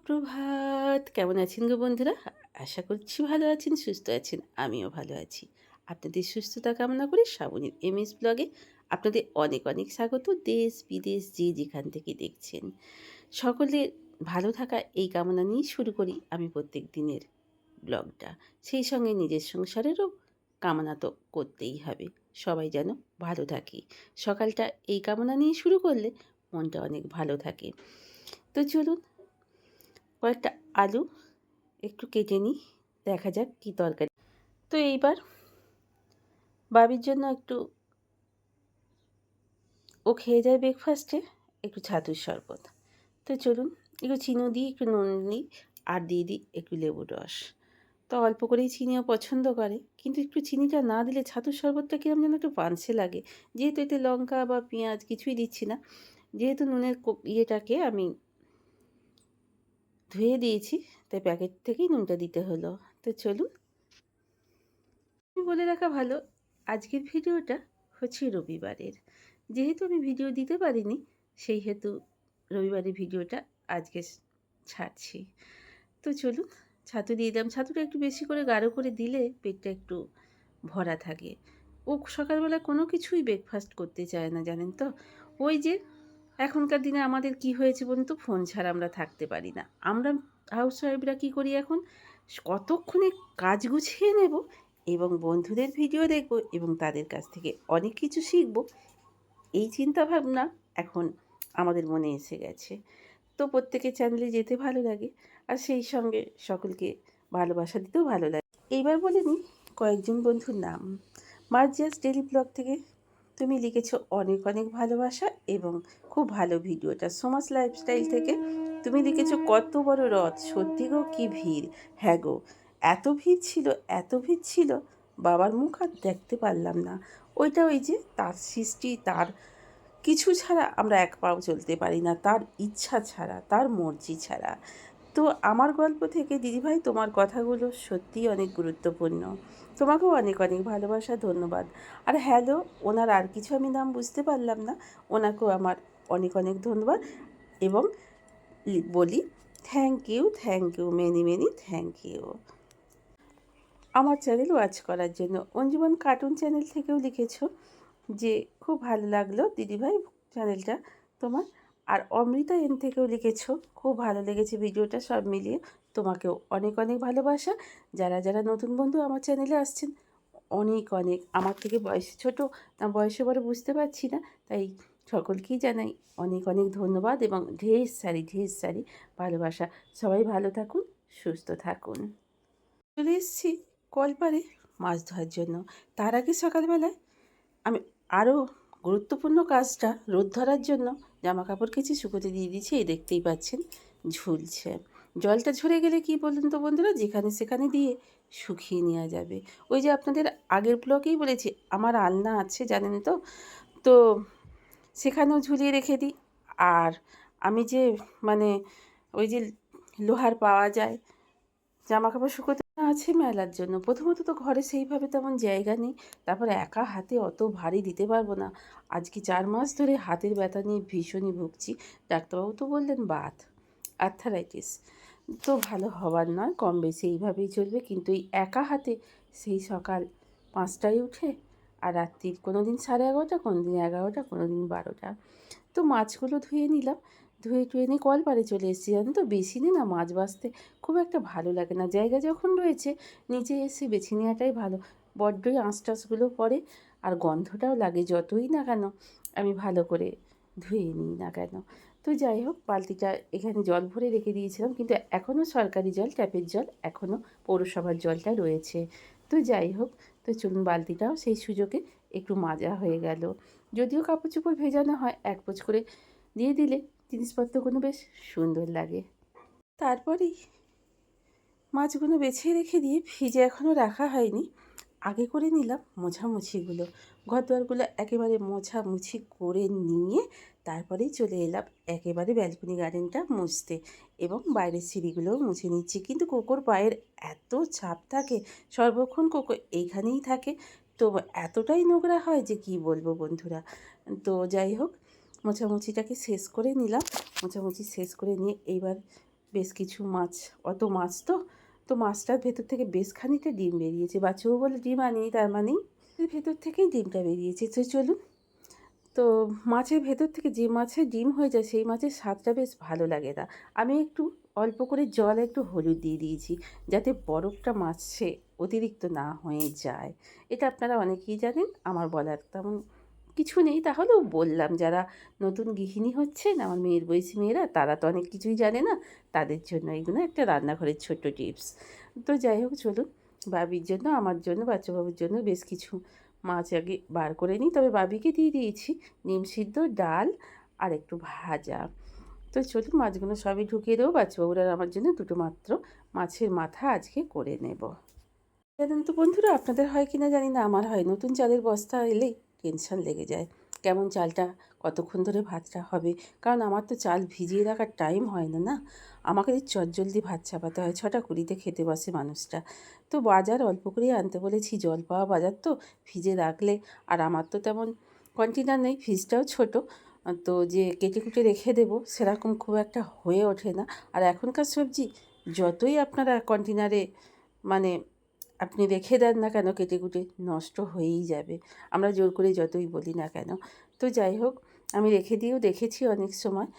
সুপ্রভাত। কেমন আছেন গো বন্ধুরা? আশা করছি ভালো আছেন, সুস্থ আছেন। আমিও ভালো আছি। আপনাদের সুস্থতা কামনা করে শ্রাবণীর এমএস ব্লগে আপনাদের অনেক অনেক স্বাগত। দেশ বিদেশ যে যেখান থেকে দেখছেন, সকলের ভালো থাকা এই কামনা নিয়েই শুরু করি আমি প্রত্যেক দিনের ব্লগটা। সেই সঙ্গে নিজের সংসারেরও কামনা তো করতেই হবে। সবাই যেন ভালো থাকি। সকালটা এই কামনা নিয়ে শুরু করলে মনটা অনেক ভালো থাকে। তো চলুন, কয়েকটা আলু একটু কেটে নিই, দেখা যাক কী তরকারি। তো এইবার বাবির জন্য একটু, ও খেয়ে যায় ব্রেকফাস্টে একটু ছাতুর শরবত। তো চলুন, একটু চিনি দিই, একটু নুন দিই, আর দিয়ে দিই একটু লেবুর রস। তো অল্প করেই চিনিও পছন্দ করে, কিন্তু একটু চিনিটা না দিলে ছাতুর শরবতটা কিরম যেন একটু পানসে লাগে। যেহেতু এতে লঙ্কা বা পেঁয়াজ কিছুই দিচ্ছি না, যেহেতু নুনের ইয়েটাকে আমি ধুয়ে দিয়েছি, তাই প্যাকেট থেকেই নুনটা দিতে হলো। তো চলুন, বলে রাখা ভালো, আজকের ভিডিওটা হচ্ছে রবিবারের। যেহেতু আমি ভিডিও দিতে পারিনি, সেই হেতু রবিবারের ভিডিওটা আজকে ছাড়ছি। তো চলুন, ছাতু দিয়ে দিলাম। ছাতুটা একটু বেশি করে গাঢ় করে দিলে পেটটা একটু ভরা থাকে। ও সকালবেলা কোনো কিছুই ব্রেকফাস্ট করতে চায় না, জানেন তো। ওই যে এখনকার দিনে আমাদের কি হয়েছে বলুন তো, ফোন ছাড়া আমরা থাকতে পারি না। আমরা হাউসওয়াইফরা কী করি এখন, কতক্ষণে কাজ গুছিয়ে নেব এবং বন্ধুদের ভিডিও দেখব এবং তাদের কাছ থেকে অনেক কিছু শিখব, এই চিন্তাভাবনা এখন আমাদের মনে এসে গেছে। তো প্রত্যেকের চ্যানেলে যেতে ভালো লাগে, আর সেই সঙ্গে সকলকে ভালোবাসা দিতেও ভালো লাগে। এইবার বলে নিই কয়েকজন বন্ধুর নাম। মার্জিয়াস ডেলি ব্লগ থেকে তুমি লিখেছো অনেক অনেক ভালোবাসা এবং খুব ভালো ভিডিওটা। সোমাস লাইফস্টাইল থেকে তুমি লিখেছো কত বড় রথ, সত্যি গো কী ভিড়। হ্যাঁ গো, এত ভিড় ছিল, এত ভিড় ছিল, বাবার মুখ আর দেখতে পারলাম না। ওইটা ওই যে তার সৃষ্টি, তার কিছু ছাড়া আমরা এক পাও চলতে পারি না, তার ইচ্ছা ছাড়া, তার মর্জি ছাড়া। তো আমার গল্প থেকে দিদিভাই তোমার কথাগুলো সত্যিই অনেক গুরুত্বপূর্ণ। তোমাকেও অনেক অনেক ভালোবাসা, ধন্যবাদ। আর হ্যালো, ওনার আর কিছু আমি নাম বুঝতে পারলাম না, ওনাকেও আমার অনেক অনেক ধন্যবাদ এবং বলি thank you many many thank you আমার চ্যানেল ওয়াচ করার জন্য। অঞ্জুমান কার্টুন চ্যানেল থেকেও লিখেছো যে খুব ভালো লাগলো দিদিভাই চ্যানেলটা তোমার। আর অমৃতা এন থেকেও লিখেছো খুব ভালো লেগেছে ভিডিওটা। সব মিলিয়ে তোমাকেও অনেক অনেক ভালোবাসা। যারা যারা নতুন বন্ধু আমার চ্যানেলে আসছেন, অনেক অনেক, আমার থেকে বয়সে ছোটো না বয়সে বড় বুঝতে পারছি না, তাই সকলকেই জানাই অনেক অনেক ধন্যবাদ এবং ঢের সারি ভালোবাসা। সবাই ভালো থাকুন, সুস্থ থাকুন। চলে এসেছি কলপাড়ে মাছ ধোয়ার জন্য। তার আগে সকালবেলায় আমি আরও গুরুত্বপূর্ণ কাজটা, রোদ ধরার জন্য জামা কাপড় কেচে শুকোতে দিয়ে দিয়েছি। এই দেখতেই পাচ্ছেন ঝুলছে। জলটা ঝরে গেলে কি বলুন তো বন্ধুরা, যেখানে সেখানে দিয়ে শুকিয়ে নেওয়া যাবে। ওই যে আপনাদের আগের ব্লগেই বলেছি আমার আলনা আছে জানেন তো, তো সেখানেও ঝুলিয়ে রেখে দিই। আর আমি যে মানে ওই যে লোহার পাওয়া যায় জামা কাপড় শুকোতে, আছে মেলার জন্য। প্রথমত তো ঘরে সেইভাবে তেমন জায়গা নেই, তারপর একা হাতে অত ভারী দিতে পারবো না। আজকে 4 মাস ধরে হাতের ব্যথা নিয়ে ভীষণই ভুগছি। ডাক্তারবাবু তো বললেন বাত, আর্থারাইটিস। তো ভালো হবার নয়, কম বেশি এইভাবেই চলবে। কিন্তু এই একা হাতে সেই সকাল 5টায় উঠে আর রাত্রির কোনো দিন 11:30, কোনো দিন 11টা, কোনো দিন 12টা। তো মাছগুলো ধুয়ে নিলাম, ধুয়ে টুয়ে নিয়ে কলপাড়ে চলে এসেছি। জানো তো, বেশি দিন না মাছ বাছতে খুব একটা ভালো লাগে না। জায়গা যখন রয়েছে নিচে এসে বেছে নেওয়াটাই ভালো। বড্ডই আঁশ টাশগুলো পড়ে আর গন্ধটাও লাগে, যতই না কেন আমি ভালো করে ধুয়ে নিই না কেন। তো যাই হোক, বালতিটা এখানে জল ভরে রেখে দিয়েছিলাম, কিন্তু এখনও সরকারি জল, ট্যাপের জল, এখনও পৌরসভার জলটা রয়েছে। তো যাই হোক, তো চলুন বালতিটাও সেই সুযোগে একটু মাজা হয়ে গেল। যদিও কাপড় চোপড় ভেজানো হয়, এক পোঁচ করে দিয়ে দিলে জিনিসপত্রগুলো বেশ সুন্দর লাগে। তারপরেই মাছগুলো বেছে রেখে দিয়ে ভিজে এখনও রাখা হয়নি, আগে করে নিলাম মোছামুছিগুলো। ঘর দুয়ারগুলো একেবারে মোছামুছি করে নিয়ে তারপরেই চলে এলাম একেবারে ব্যালকনি গার্ডেনটা মুছতে এবং বাইরের সিঁড়িগুলোও মুছে নিচ্ছি। কিন্তু কোকোর পায়ের এত ছাপ থাকে, সর্বক্ষণ কোকো এইখানেই থাকে, তো এতটাই নোংরা হয় যে কি বলবো বন্ধুরা। তো যাই হোক, মোছামুছিটাকে শেষ করে নিলাম। মোছামুছি শেষ করে নিয়ে এইবার বেশ কিছু মাছ, অত মাছ তো মাছটার ভেতর থেকে বেশ খানিকটা ডিম বেরিয়েছে। বাচ্চাও বলে ডিম আনিনি, তার মানেই ভেতর থেকেই ডিমটা বেরিয়েছে। তো চলুন, তো মাছের ভেতর থেকে যে মাছের ডিম হয়ে যায় সেই মাছের স্বাদটা বেশ ভালো লাগে না। আমি একটু অল্প করে জলে একটু হলুদ দিয়ে দিয়েছি, যাতে বরফটা মাছে অতিরিক্ত না হয়ে যায়। এটা আপনারা অনেকেই জানেন, আমার বলার তেমন কিছু নেই, তাহলেও বললাম। যারা নতুন গৃহিণী হচ্ছেন, আমার মেয়ের বয়সী মেয়েরা, তারা তো অনেক কিছুই জানে না, তাদের জন্য এগুলো একটা রান্নাঘরের ছোট্ট টিপস। তো যাই হোক, চলুন, বাবির জন্য, আমার জন্য, বাচ্চাবাবুর জন্য বেশ কিছু মাছ আগে বার করে নিই। তবে বাবিকে দিয়ে দিয়েছি ডিম সিদ্ধ, ডাল আর একটু ভাজা। তো চলুন, মাছগুলো সবই ঢুকিয়ে দেবো। বাচ্চাবাবুরা আমার জন্য দুটো মাত্র মাছের মাথা আজকে করে নেব। জানেন তো বন্ধুরা, আপনাদের হয় কি না জানি না, আমার হয়, নতুন চালের বস্তা এলেই টেনশন লেগে যায় কেমন চালটা কতক্ষণ ধরে ভাতটা হবে। কারণ আমার তো চাল ভিজিয়ে রাখার টাইম হয় না, না, আমাকে চটজলদি ভাত চাপাতে হয়। 6টা 20-তে খেতে বসে মানুষটা। তো বাজার অল্প করেই আনতে বলেছি, জল পাওয়া বাজার তো, ভিজে রাখলে। আর আমার তো তেমন কন্টেনার নেই, ফ্রিজটাও ছোট, তো যে কেটে কুটে রেখে দেবো সেরকম খুব একটা হয়ে ওঠে না। আর এখনকার সবজি যতই আপনারা কন্টেনারে মানে আপনি রেখে দেন না কেন, কেটে কুটে নষ্ট হয়েই যাবে, আমরা জোর করে যতই বলি না কেন। তো যাই হোক, আমি রেখে দিয়েও দেখেছি অনেক সময়,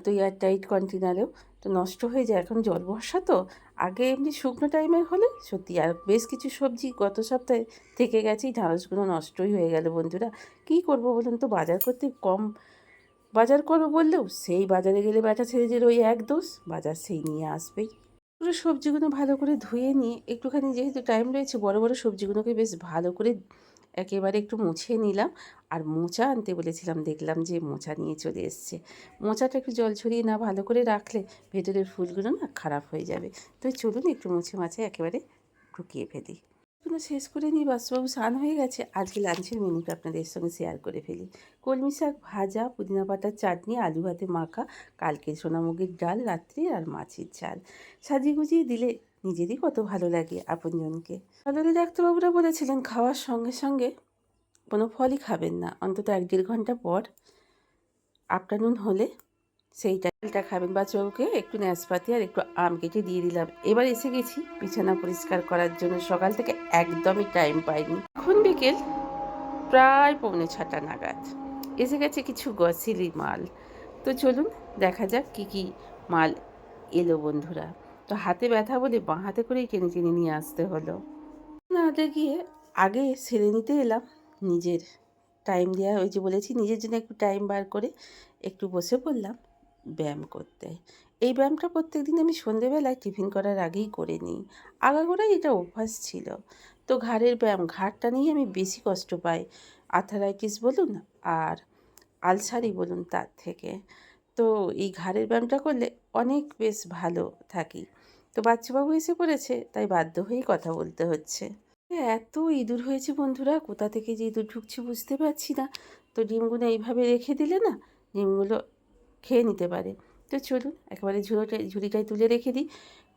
তো এয়ারটাইট কন্টেনারেও, তো নষ্ট হয়ে যায়। এখন জল বর্ষা তো, আগে এমনি শুকনো টাইমের হলে সত্যি। আর বেশ কিছু সবজি গত সপ্তাহে থেকে গেছেই, ঢ্যাঁড়সগুলো নষ্টই হয়ে গেল বন্ধুরা। কী করবো বলুন তো, বাজার করতে কম বাজার করো বললেও সেই বাজারে গেলে বেটা ছেলেদের ওই এক দোষ, বাজার সেই নিয়ে আসবেই। পুরো সবজিগুলো ভালো করে ধুয়ে নিয়ে একটুখানি, যেহেতু টাইম রয়েছে, বড় বড় সবজিগুলোকে বেশ ভালো করে একেবারে একটু মুছে নিলাম। আর মোচা আনতে বলেছিলাম, দেখলাম যে মোচা নিয়ে চলে এসছে। মোচাটা একটু জল ছড়িয়ে না ভালো করে রাখলে ভেতরের ফুলগুলো না খারাপ হয়ে যাবে। তো চলুন, একটু মুছে মাছে একেবারে ঢুকিয়ে ফেলি। এগুলো শেষ করে নিই, বাচ্চাবাবু স্নান হয়ে গেছে। আজকে লাঞ্চের মেনুটা আপনাদের সঙ্গে শেয়ার করে ফেলি। কলমি শাক ভাজা, পুদিনা পাতার চাটনি, আলু ভাতে মাখা, কালকে সোনামুগের ডাল রাত্রে, আর মাছের ঝাল। সাজিয়ে গুজিয়ে দিলে নিজেরই কত ভালো লাগে আপনজনকে। সদরে ডাক্তারবাবুরা বলেছিলেন খাওয়ার সঙ্গে সঙ্গে কোনো ফলই খাবেন না, অন্তত 1-1.5 ঘন্টা পর আফটারনুন হলে সেই ডালটা খাবেন। বাচ্চাবাবুকে একটু নাশপাতি আর একটু আম কেটে দিয়ে দিলাম। এবার এসে গেছি বিছানা পরিষ্কার করার জন্য। সকাল থেকে একদমই টাইম পাইনি। এখন বিকেল প্রায় 6:45 নাগাদ। এসে গেছে কিছু গ্রসারি মাল। তো চলুন দেখা যাক কী কী মাল এলো বন্ধুরা। তো হাতে ব্যথা বলে বাঁ হাতে করেই টেনে টেনে নিয়ে আসতে হলো। নাতে গিয়ে আগে সেরে নিতে এলাম নিজের টাইম দেওয়া, ওই যে বলেছি নিজের জন্য একটু টাইম বার করে একটু বসে পড়লাম ব্যায়াম করতে। এই ব্যায়ামটা প্রত্যেকদিন আমি সন্ধেবেলায় টিফিন করার আগেই করে নিই। আগাগোড়াই এটা অভ্যাস ছিল। তো ঘাড়ের ব্যায়াম, ঘাড়টা নিয়ে আমি বেশি কষ্ট পাই, আর্থারাইটিস বলুন আর আলসারই বলুন তার থেকে। তো এই ঘাড়ের ব্যায়ামটা করলে অনেক বেশ ভালো থাকি। তো বাচ্চাবাবু এসে পড়েছে, তাই বাধ্য হয়েই কথা বলতে হচ্ছে। এত ইঁদুর হয়েছে বন্ধুরা, কোথা থেকে যে ইঁদুর ঢুকছে বুঝতে পারছি না। তো ডিমগুলো এইভাবে রেখে দিলে না ডিমগুলো খেয়ে নিতে পারে। তো চলুন একেবারে ঝুড়িটায় তুলে রেখে দিই,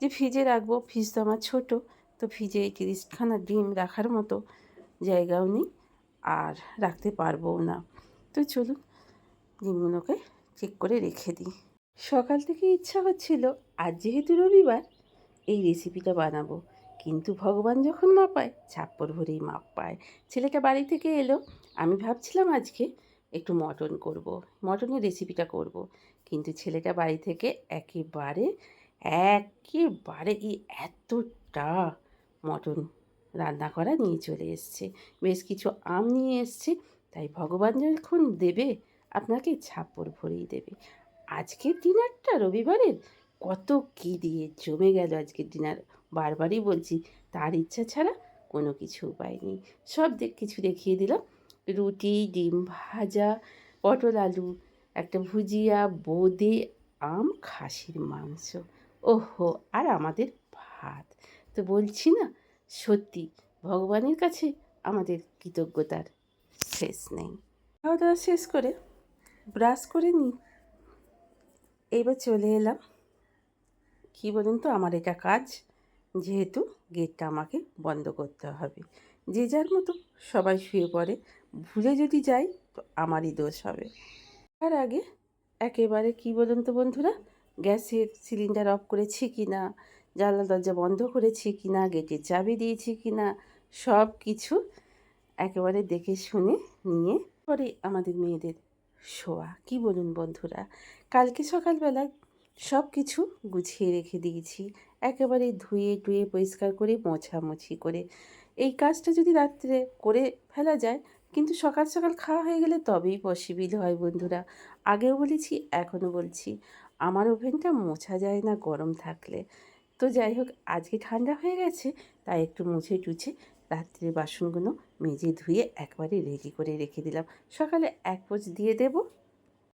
যে ফ্রিজে রাখবো। ফ্রিজ তো আমার ছোটো, তো ফ্রিজে 30খানা ডিম রাখার মতো জায়গাও নেই, আর রাখতে পারবও না। তো চলুন ডিমগুলোকে চেক করে রেখে দিই। সকাল থেকে ইচ্ছা হচ্ছিল আজ যেহেতু রবিবার এই রেসিপিটা বানাবো, কিন্তু ভগবান যখন মাপায় ছাপ্পর ভরেই মাপ পায়। ছেলেটা বাড়ি থেকে এলো, আমি ভাবছিলাম আজকে একটু মটন করব, মটনের রেসিপিটা করব, কিন্তু ছেলেটা বাড়ি থেকে একেবারে একেবারে এতটা মটন রান্না করা নিয়ে চলে এসছে। বেশ কিছু আম নিয়ে এসছে, তাই ভগবান যখন দেবে আপনাকে ছাপ্পর ভরেই দেবে। আজকের ডিনারটা রবিবারের কত কী দিয়ে জমে গেল আজকের ডিনার। বারবারই বলছি, তার ইচ্ছা ছাড়া কোনো কিছু পাইনি। সব কিছু দেখিয়ে দিলাম, রুটি, ডিম ভাজা, পটল আলু, একটা ভুজিয়া, বোঁদে, আম, খাসির মাংস, ওহো, আর আমাদের ভাত। তো বলছি না, সত্যি ভগবানের কাছে আমাদের কৃতজ্ঞতার শেষ নেই। খাওয়া দাওয়া শেষ করে ব্রাশ করে নিই, এইবার চলে এলাম। কী বলুন তো, আমার এটা কাজ, যেহেতু গেটটা আমাকে বন্ধ করতে হবে। যে যার মতো সবাই শুয়ে পড়ে, ভুলে যদি যাই তো আমারই দোষ হবে। তার আগে একেবারে কী বলুন তো বন্ধুরা, গ্যাসের সিলিন্ডার অফ করেছি কি না, জানলা দরজা বন্ধ করেছি কি না, গেটের চাবি দিয়েছি কি না, সব কিছু একেবারে দেখে শুনে নিয়ে পরে আমাদের মেয়েদের শোয়া। কি বলুন বন্ধুরা, কালকে সকালবেলায় সব কিছু গুছিয়ে রেখে দিয়েছি, একেবারে ধুয়ে টুয়ে পরিষ্কার করে মোছামুছি করে। এই কাজটা যদি রাত্রে করে ফেলা যায়, কিন্তু সকাল সকাল খাওয়া হয়ে গেলে তবেই পসিবল হয় বন্ধুরা। আগেও বলেছি, এখনও বলছি, আমার ওভেনটা মোছা যায় না গরম থাকলে। তো যাই হোক, আজকে ঠান্ডা হয়ে গেছে, তাই একটু মুছে টুছে রাত্রের বাসনগুলো মেজে ধুয়ে একবারে রেডি করে রেখে দিলাম। সকালে এক পোঁচ দিয়ে দেব,